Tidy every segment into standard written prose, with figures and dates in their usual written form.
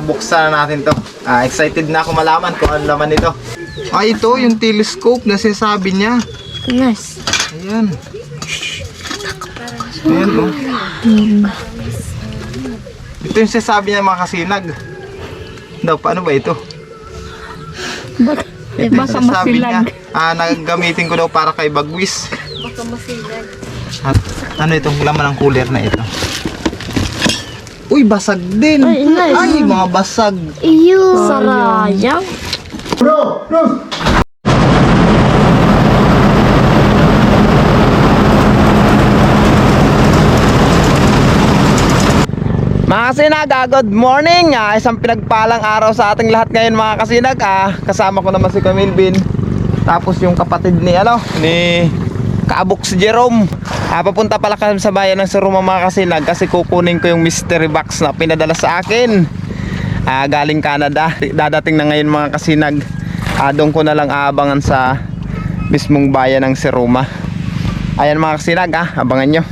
buksan na natin to. Excited na ako malaman kung ano laman nito. Ito yung telescope na sinasabi niya. Nice. Ayan. Ayan oh. Ito yung sinasabi niya mga kasinag. Daw, paano ba ito? Ito yung sinasabi niya. Nagagamitin ko daw para kay Bagwis. Baka masilag. At ano itong laman ng cooler na ito? Uy, basag din. Ay, nice. Ay, mga basag. Iyo. Sarayang. Bro. Mga kasinag, good morning. Isang pinagpalang araw sa ating lahat ngayon mga kasinag. Kasama ko naman si Camilvin. Tapos yung kapatid ni Kaabok si Jerome. Papunta pala kami sa bayan ng Siroma mga kasinag kasi kukunin ko yung mystery box na pinadala sa akin. Galing Canada. Dadating na ngayon mga kasinag. Doon ko na lang aabangan sa mismong bayan ng Siroma. Ayan mga kasinag, abangan nyo.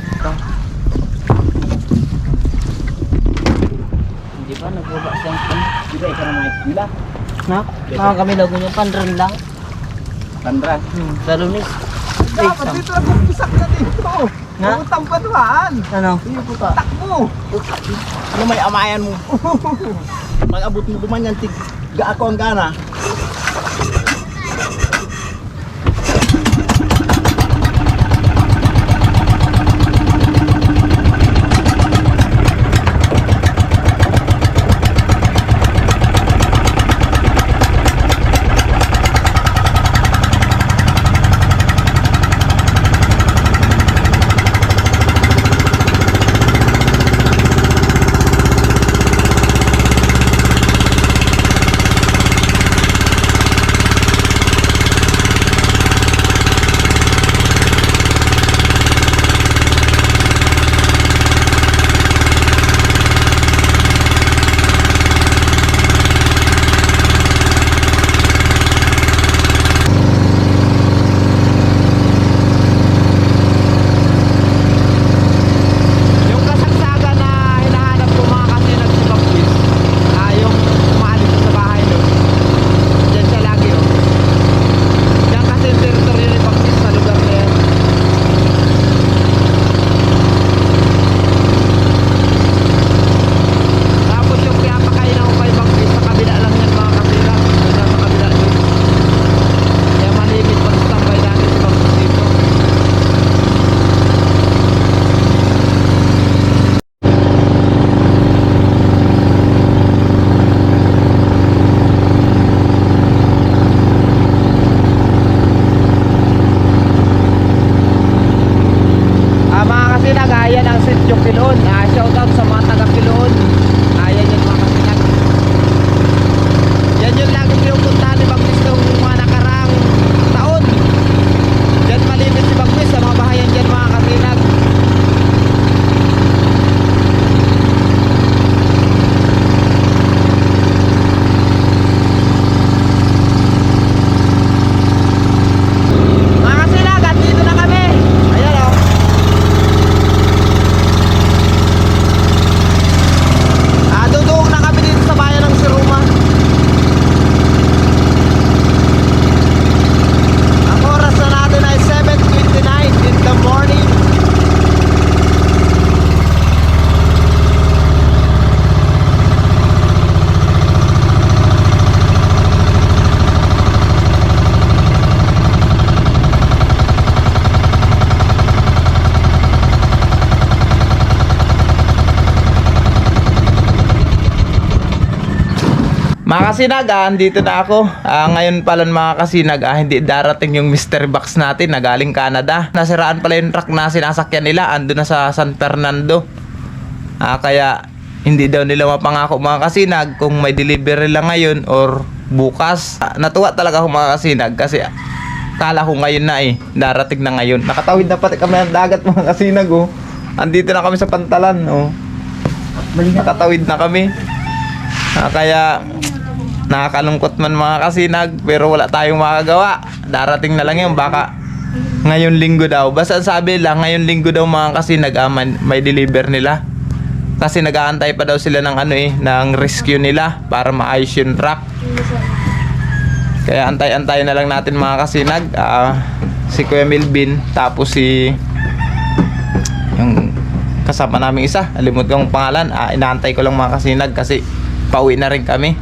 Di ba nagbaba siyang pan? Di ba ikaw na mga iskila? Na? Mga kami daw ganyan, pandran lang. Tandra. Sa lunis. Dapat dito lang pupisak na dito. Nga? Putang panuhan. Ano? Takbo. Ano may amayan mo? Pag-abot mo dumanyan, tiga ako ang gana. Mga kasinag, andito na ako. Ngayon pala mga kasinag, hindi darating yung mystery box natin na galing Canada. Nasiraan pala yung truck na sinasakyan nila, ando na sa San Fernando. Kaya hindi daw nila mapangako mga kasinag kung may delivery lang ngayon or bukas. Natuwa talaga ako mga kasinag kasi kala ko ngayon na darating na ngayon. Nakatawid na pati kami ng dagat mga kasinag Andito na kami sa Pantalan Nakatawid na kami. Kaya nakakalungkot man mga kasinag, pero wala tayong makagawa. Darating na lang yun, baka ngayon linggo daw. Basta sabi lang, ngayon linggo daw mga kasinag, may deliver nila. Kasi nag-aantay pa daw sila ng ng rescue nila para maayos yung truck. Kaya antay-antay na lang natin mga kasinag. Si Kuya Melvin, tapos yung kasama namin isa, alimot kong pangalan. Inaantay ko lang mga kasinag kasi pauwi na rin kami.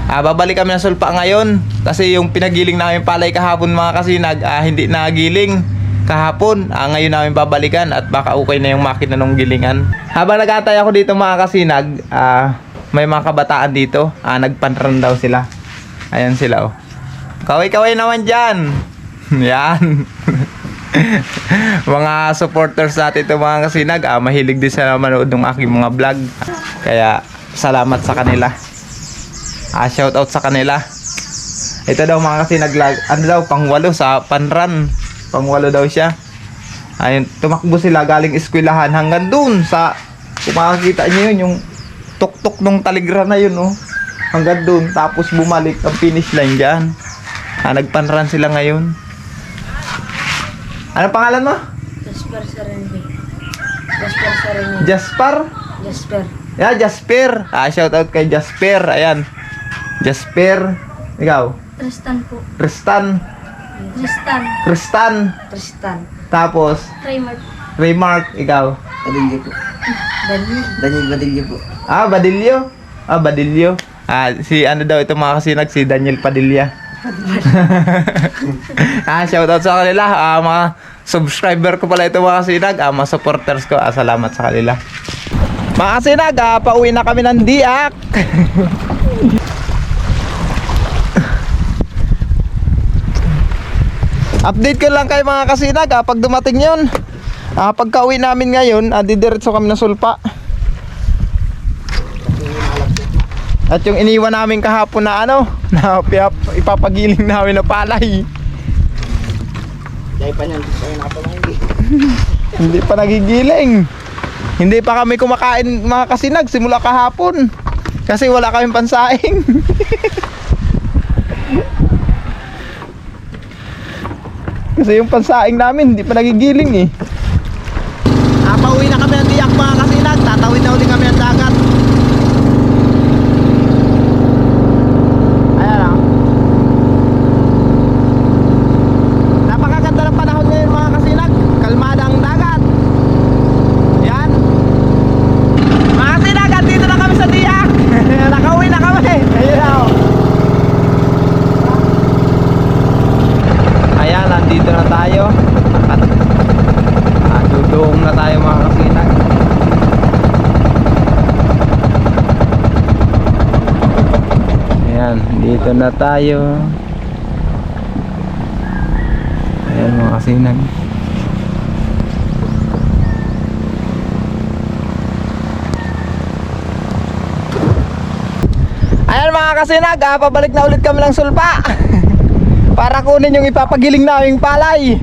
Babalik kami ng Sulpa ngayon kasi yung pinagiling namin palay kahapon mga kasinag, hindi nagiling kahapon. Ngayon namin babalikan at baka okay na yung makina ng gilingan. Habang nag-aantay ako dito mga kasinag, may mga kabataan dito. Nagpanran daw sila. Ayan sila oh. Kaway-kaway naman dyan. Yan. Mga supporters natin ito mga kasinag. Mahilig din sila manood ng aking mga vlog. Kaya salamat sa kanila. Shout out sa kanila. Ito daw mga kasinag, ano daw, pang-8 sa panran. Pang-8 daw siya. Ayun, tumakbo sila galing eskwelahan hanggang dun sa, kung makakita nyo yun, yung tuktok ng taligra na yun oh. Hanggang dun, tapos bumalik ang finish line dyan. Nagpanran sila ngayon. Ano pangalan mo? Jasper Serenbe. Jasper Serenbe. Jasper? Jasper. Yeah, Jasper. Shout out kay Jasper. Ayan. Jasper. Ikaw? Tristan po. Tristan. Tristan. Tristan. Tristan. Tapos, Raymart. Raymark. Ikaw? Badilyo po. Daniel. Daniel Badilyo po. Badilyo. Badilyo. Si ano daw ito mga kasinag, si Daniel Padilla. Shout out sa kanila. Mga subscriber ko pala ito mga kasinag. Mga supporters ko. Salamat sa kanila. Mga kasinag, pauwi na kami ng Diak. Update ko lang kayo mga kasinag pag dumating yun. Pagka uwi namin ngayon, didiretso kami ng Sulpa. At yung iniwan namin kahapon na na ipapagiling namin na palay. Dahil pa niyan, kaya napamahindi. Hindi pa nagigiling. Hindi pa kami kumakain mga kasinag simula kahapon. Kasi wala kaming pansaing. Kasi yung pansaing namin hindi pa nagigiling eh. Pauwi na kami ng Diak mga kasinag. Tatawid na uli kami ng dagat. Ayan ah. Napakaganda ng panahon ngayon mga kasinag. Kalmada ang dagat. Yan. Mga kasinag, andito na kami sa Diak. Nakauwi na kami. Ayun na oh. Ayan, nandito na tayo. Dudong na tayo mga kasinag. Ayan, dito na tayo. Ayan mga kasinag. Ayan mga kasinag, pabalik na ulit kami ng Sulpa. Para kunin yung ipapagiling naming palay.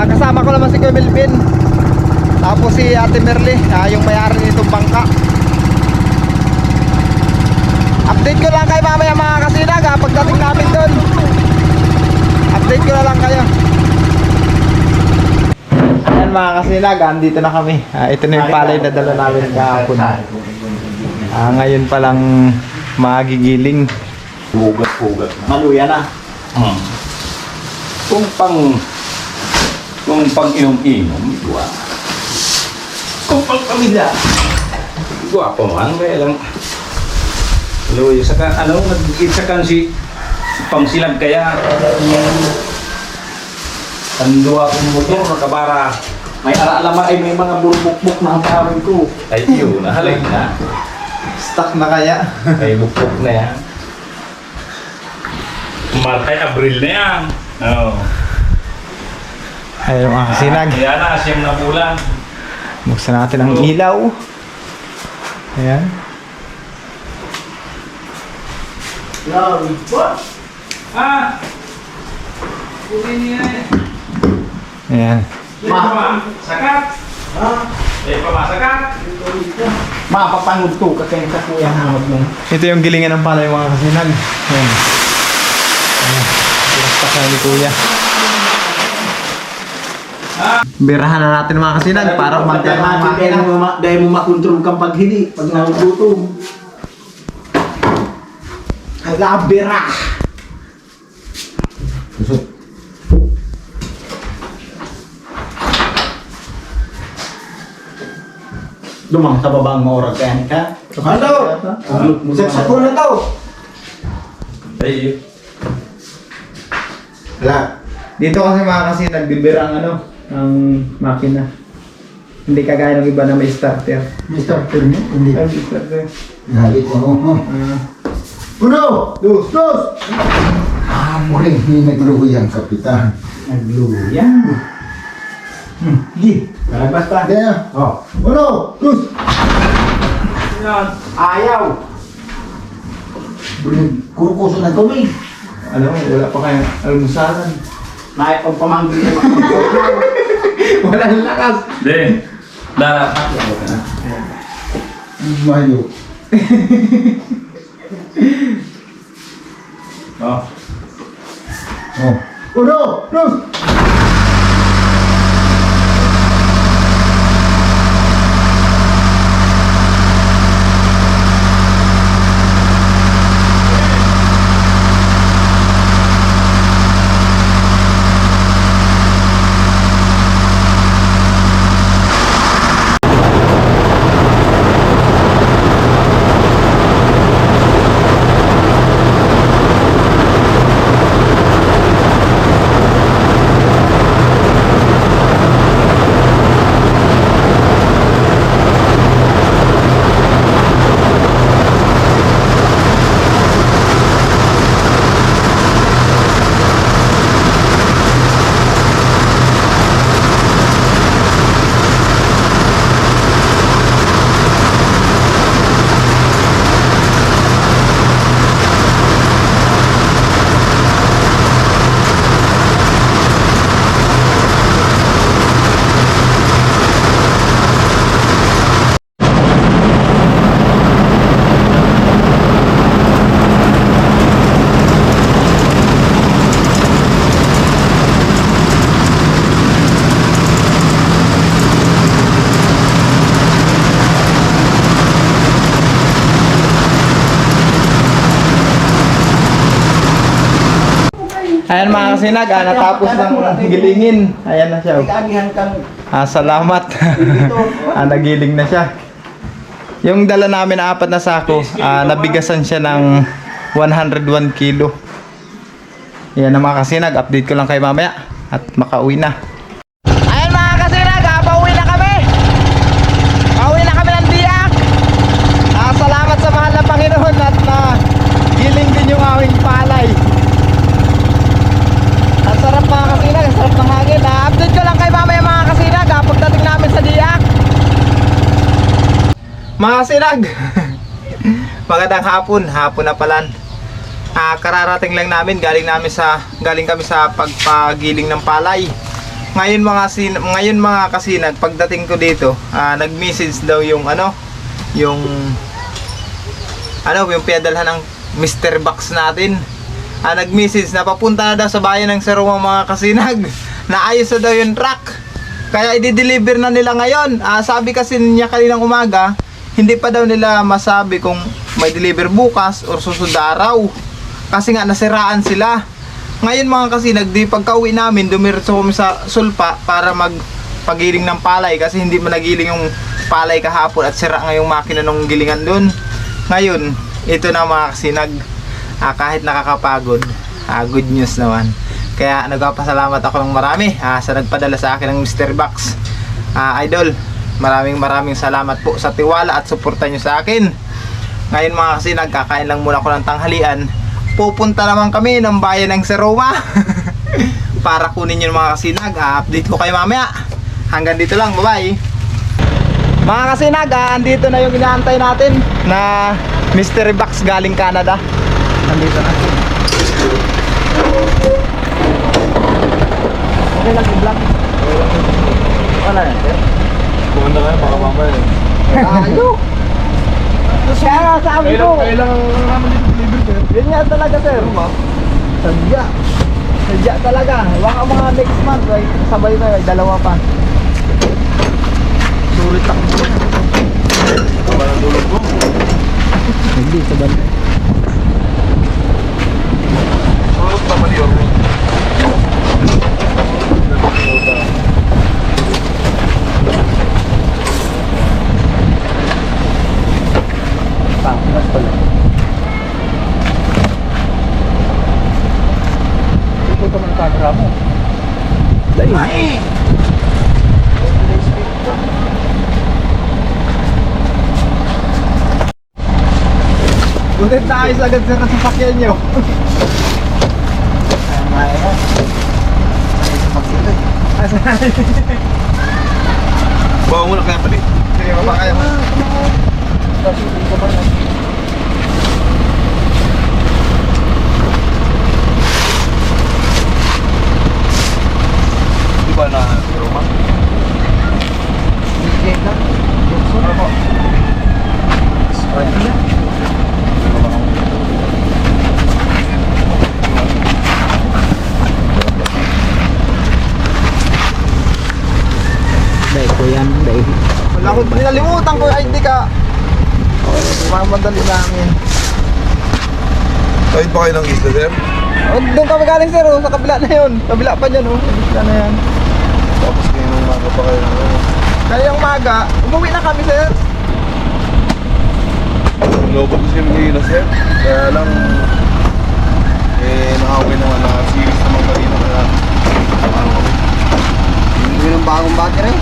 Kasama ko naman si Kuya Melvin. Tapos si Ate Merly, yung may-ari nitong bangka. Update ko lang kayo mamaya mga kasinag pagdating namin doon. Update ko na lang kayo. Ayan mga kasinag, andito na kami. Ito na yung palay na dala namin kahapon. Ngayon pa lang magigiling. Hugat-hugat. Maluya na. Kung pang inom-inom, gua. Kung pang pamilya, gua pa man, may lang. Luyo, saka nag-itsakan si pang silag kaya. Tandua akong motor, nakabara. May alama ay may mga burbukbuk na ang kaawin ko. Ay, yun, nahalay na. Stuck na kaya? Ay, bukbuk na yan. Martay, Abril na yan. Oo. Ayan mga kasinag. Kaya na, siyang na bulan. Buksan natin ang ilaw. Ayan. Grabe po. Kunin niya eh. Ayan. Sakat. Pamasakat. Mapapangod ko kasi sa kuya hangod mo. Ito yung gilingan ng palay mga kasinag. Ayan. Ayan. Pinastak na ni Kuya. Birahan na natin mga kasinag para umantay ang makina. Dahil mo makontrol kang paghili pag nagugutom. Alabira! Dumang sa babang maurag kaya ni ka. Halo! Saksak ko na to! Ay, Wala. Dito kasi mga kasinag, bibira ang ano, ang makina. Hindi kagaya ng iba na may starter. May starter niya? Hindi. Ay, may starter. Galit mo. Uno! Dos! Muling hinagluhoy ang kapitan. Nagluyan. Di. Kalabas pa. Kaya, Oh. uno, dos! Ayaw. Kurukuso na tubig. Alam mo, wala pa kayong almusalan. May pagpamanggil na Walang lakas. Din. Dara. Mayo. Oh. Oh. Uno, dos! Ayan mga kasinag, natapos ng gilingin. Ayan na siya. Agihan kang Salamat. Nagiling na siya. Yung dala namin na 4 na sako, nabigasan siya ng 101 kilo. Ayan na mga kasinag, update ko lang kayo mamaya at makauwi na. Ayan mga kasinag, pauwi na kami. Pauwi na kami ng Diak. Salamat sa mahal na Panginoon at giling din yung aming palay. Ang sarap mga kasinag, ang sarap ng hangin. Update ko lang kay mamaya mga kasinag pagdating namin sa Diak. Mga kasinag, magandang hapon na pala. Kararating lang namin, galing kami sa pagpagiling ng palay. Ngayon mga kasinag, pagdating ko dito, nag-message daw yung yung pinadalhan ng Mr. Box natin. Nag-message na papunta na daw sa bayan ng Saroma mga kasinag. Naayos na daw yung truck. Kaya i-deliver na nila ngayon. Sabi kasi niya kaninang umaga, hindi pa daw nila masabi kung may deliver bukas or susunod na araw. Kasi nga nasiraan sila. Ngayon mga kasinag, di pagka-uwi namin, dumiretso kami sa sulpa para magpagiling ng palay. Kasi hindi man nagiling yung palay kahapon at sira nga yung makina ng gilingan dun. Ngayon, ito na mga kasinag. Kahit nakakapagod, good news naman. Kaya nagpapasalamat ako ng marami sa nagpadala sa akin ng Mr. Box. Idol, maraming salamat po sa tiwala at suporta nyo sa akin. Ngayon mga kasinag, kakain lang muna ako ng tanghalian. Pupunta naman kami ng bayan ng Saroma para kunin yung mga kasinag. Update ko kayo mamaya. Hanggang dito lang, bye bye. Mga kasinag, andito na yung inaantay natin na Mystery Box galing Canada. Nandito na. Okay lang yung vlog. Wala na, sir. Pumunta kayo, baka mamaya. Ayo! Kaya nga sabi ko. Kailangan naman dito deliver, sir. Yun nga talaga, sir. Sadya. Sadya talaga. Baka mga next month, ay, sabay na, ay, dalawa pa. Sulit lang po. Tama ng tulog ko. Hindi, sabay. Tulog pa mali ako. Pangkas pala. Ito ka man camera mo. Dahil. Ay! Butit na ayos agad sir sa sasakyan nyo. Bawa mo na kaya pali. Sige, mapakaya mo. Di ba na Roma? Dahil ko yan, dahil. Wala ko, pinalimutan ko yung ID ka. Mamadali namin. Kahit pa kayo ng isla, sir? Oh, doon kami galing sir, oh, sa kabila na yun. Kabila pa dyan, oh. Sa kabila na yan. Tapos kayo nung mga pa kayo ng Kaya yung maga, umuwi na kami sir. Lobot kasi kayo na, sir. Kaya lang, nakawin naman na series naman kanina kaya ano kami. Hindi ng bagong battery.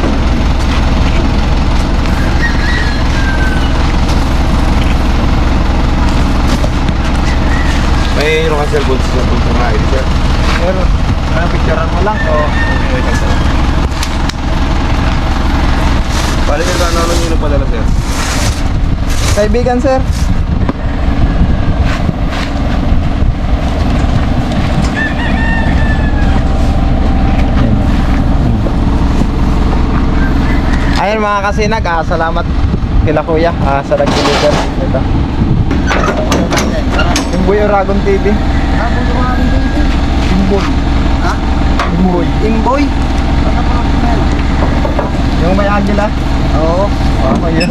May ano ka cellphone sa cellphone sa mga ID, sir? Pero, picturean mo lang, oh. Okay, thanks, sir. Bali, sir, ano nyo napadala, sir? Kaibigan sir. Ayun mga kasinag, salamat kila kuya sa nag-deliver ito. Yung Boy Oragon TV. Imboy. Ha? Imboy. Imboy? Yung may agila. Oo. Oh, yun.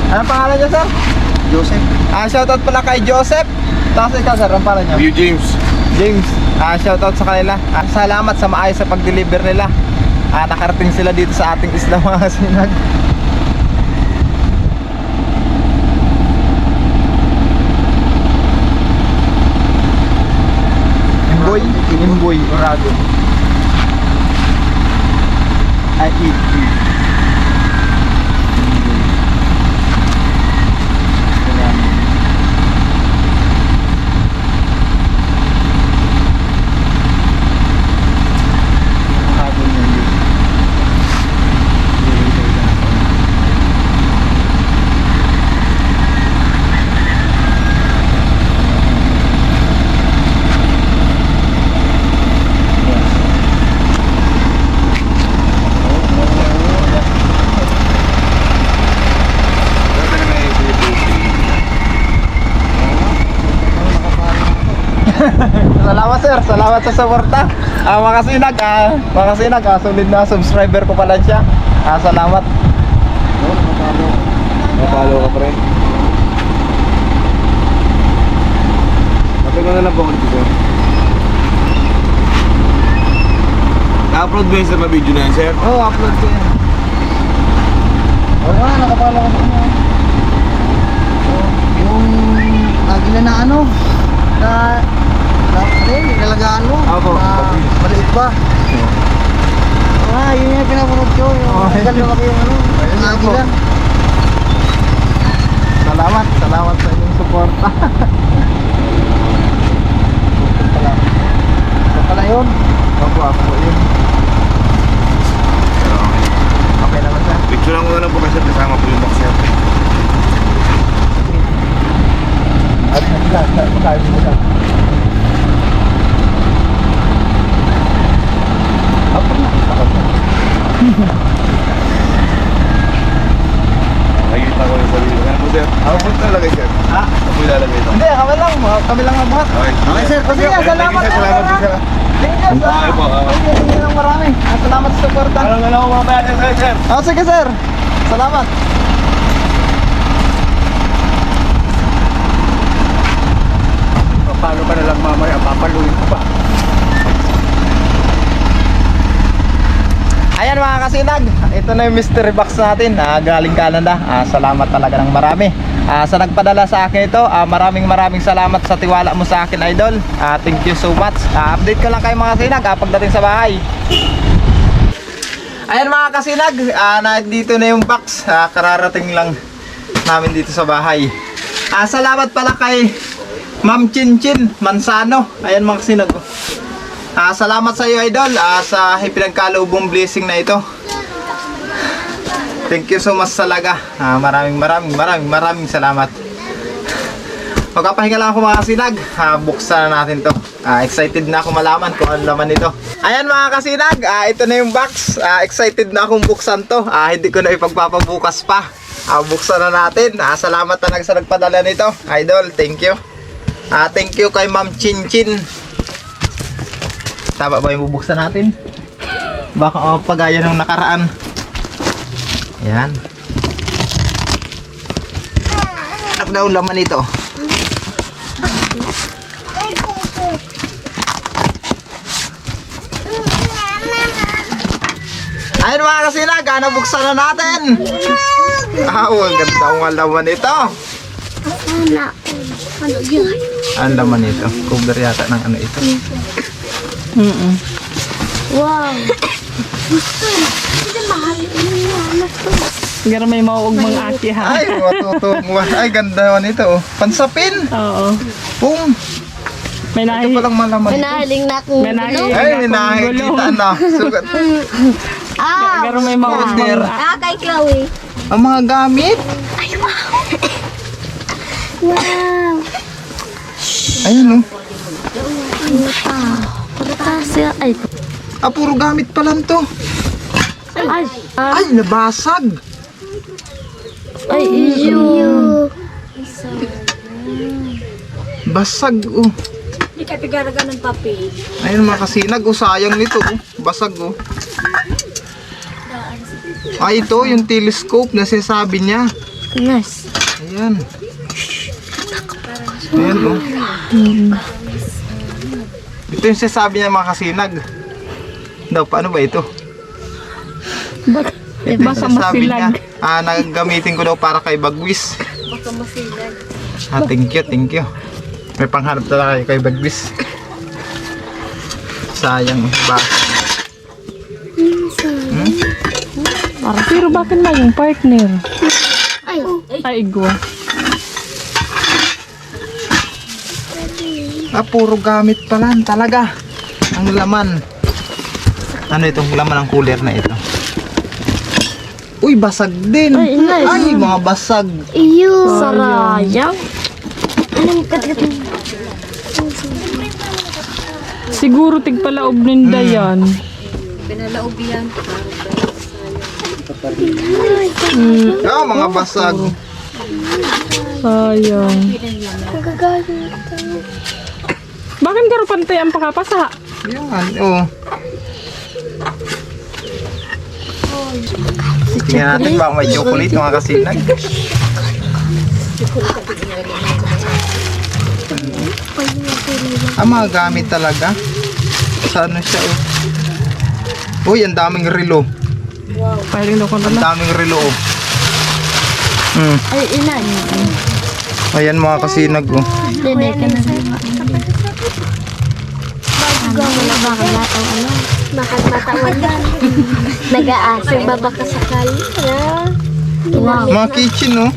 Ano pangalan niya sir? Joseph. Shoutout pala kay Joseph. Tapos ikaw sir, ang pangalan niya? You, James. James, shoutout sa kanila. Salamat sa maayos sa pag-deliver nila. Nakarating sila dito sa ating isla mga kasinag. Imboy, Oragon. Ay, Salamat sir, salamat sa suporta. Mga kasinag, solid na subscriber ko pala siya. Salamat. Napalo ka pa rin. Matagal na lang po ako dito, sir. Na-upload ba yun sa mga video na yan, sir? Oh, upload ko yan. Oo nga, nakapala ko sa yung agila na ano, nilalagaan mo, Opo. maliit pa. Yun yung pinapanood ko, yung ganda laki yung ano, yung agila. Salamat sa inyong suporta. Ito pala yun. Opo, ako po yun. Pero okay. Okay naman sir. Picture lang ko na lang po kasi kasama po yung box, sir. At magkakaroon mo lang. Apa na? Nakikita ko yung sarili. Ano po, sir. Ako po talaga sir. Ha? Ako po ilalagay ito. Hindi, kami lang ang buhat. Okay. Okay, sir. Sige, salamat. Salamat po sir. Thank you, sir. Okay po, okay. Thank you ng marami. Salamat sa suporta. Alam na lang ako mamaya din sir. Oh, sige, sir. Salamat. Paano ba na lang mamaya? Papaluin ko pa. Ayan mga kasinag, ito na yung mystery box natin, galing Canada. Salamat talaga ng marami sa nagpadala sa akin ito. Maraming salamat sa tiwala mo sa akin, idol. Thank you so much. Update ko lang kayo mga kasinag pagdating sa bahay. Ayan mga kasinag, dito na yung box. Kararating lang namin dito sa bahay. Salamat pala kay Ma'am Chinchin Mansano. Ayan mga kasinag. Salamat sa iyo, idol, sa pinagkalubong blessing na ito. Thank you so much talaga. Maraming salamat. Magpapahinga lang ako mga kasinag. Buksan na natin to. Excited na ako malaman kung ano laman nito. Ayan mga kasinag, ito na yung box. Excited na akong buksan to. Hindi ko na ipagpapabukas pa. Buksan na natin. Salamat talaga sa nagpadala nito, idol. Thank you. Thank you kay Ma'am Chinchin. Tama ba yung bubuksan natin? Baka pagaya nung nakaraan. Ayan. Ano daw laman ito? Ayun mga kasinag, nabuksan na natin. Ang ganda ang laman ito. Ang laman ito. Cover yata ng ano ito. Wow. Pero may mauog mga aki ha. Ay, matutuwa. Ay, ganda naman ito. Pansapin. Oo. Boom. May Ito nahi. palang malaman ito. Pinahaling na akong May nahi. Ay, may nakikita na. Sugat. Pero may mauog Order. mga kay Chloe. Ang mga gamit. Wow. Ayun, oh. Pagkasya. Ay. Puro gamit pa lang to. Ay. Ay, nabasag. Ay, iyo. Basag, oh. Hindi ka pigaraga ng papel. Ayun mga kasinag, oh. Sayang nito, oh. Basag, oh. Ay, ito, yung telescope na sinasabi niya. Yes. Ayan. Ayan, oh. Ito yung sinasabi niya mga kasinag. Daw, paano ba ito? Ito yung baka sinasabi niya. masilag. Nagagamitin ko daw para kay Bagwis. Baka masilag. Thank you. May panghanap talaga kayo kay Bagwis. Sayang, ba? Pero bakit na yung partner? Ay. Ay, igwa. Puro gamit pa lang talaga. Ang laman. Ano itong laman ng cooler na ito? Uy, basag din. Ay, nice. Ay, mga basag. Iyo. Sarayang. Anong kagat? Siguro tigpalaob ninda yan. Pinalaob yan. Oh, mga basag. Sayang. Magagalit. Bakit karo pantay ang pakapasa? Yan, oh. Tingnan natin baka may chocolate mga kasinag. Mga gamit talaga. Sa ano siya, oh. Uy, ang daming relo. Pahiling daw ko Ang na. daming relo, oh. Ay, ilan. Ayan mga kasinag, oh. Dede ka na. Wala ba ka latang ano? Bakit matawan yan? Nag-aasang baba ka sa kali. Wow. Mga kitchen, oh.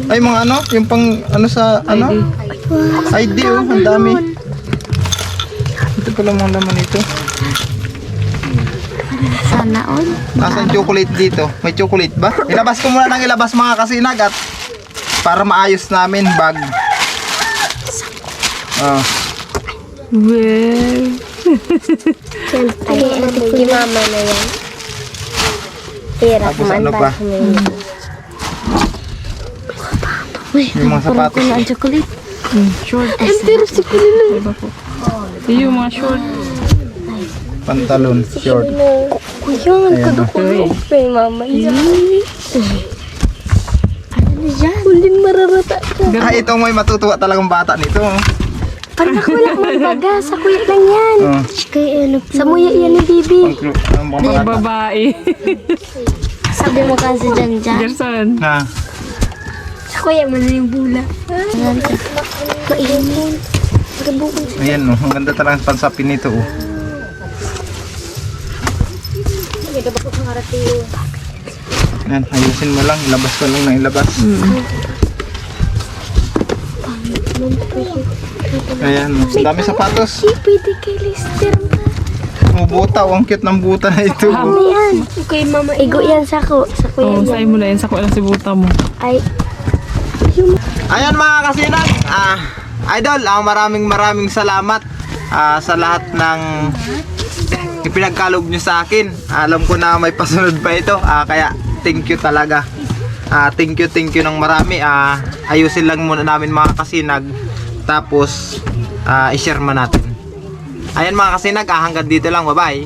Ay, mga ano, yung pang, ano sa, ano? ID, oh. Ang dami. Ito pala mga laman ito. Sana all. Nasaan chocolate dito? May chocolate ba? Ilabas ko muna ng ilabas mga kasinag at para maayos namin bag. Oh. Well. Ay, si mama na yan. Tira, Tapos ano pa? Uy, Yung mga parang sapatos. ko na ang chocolate. Short. Pero si Kulina. Iba po. Yung mga short. Pantalon, short. Kuya, nagkadukulo pa eh, mama. Ano na dyan? Huling mararata ka. Ah, itong may matutuwa talagang bata nito. Parang ako wala akong baga. Sa kuya lang yan. Oh. Kaya ano, sa muya yan ni Bibi. Ang mga bata. Babae. Sabi mo kasi dyan dyan. Gerson. Na. Sa kuya mo na yung bula. Mainit. Magabukon siya. Ayan, oh. Ang ganda talagang pansapin nito. Oh. Ayan, ayusin mo lang. Ilabas ko lang na ilabas. Ayan, oh. Ang dami sapatos. Di pwede kay Lister ma. Buta, oh. Ang cute ng buta na ito. Oh. Ano yan? Kay mama. Igo yan sa kuya Oo, yan. sa'yo mo na yan. Sa kuya lang si buta mo. Ay, Ayan mga kasinag, idol, maraming salamat sa lahat ng ipinagkaloob nyo sa akin. Alam ko na may pasunod pa ito, kaya thank you talaga. Thank you ng marami. Ayusin lang muna namin mga kasinag, tapos i-share mo natin. Ayan mga kasinag, hanggang dito lang, bye bye.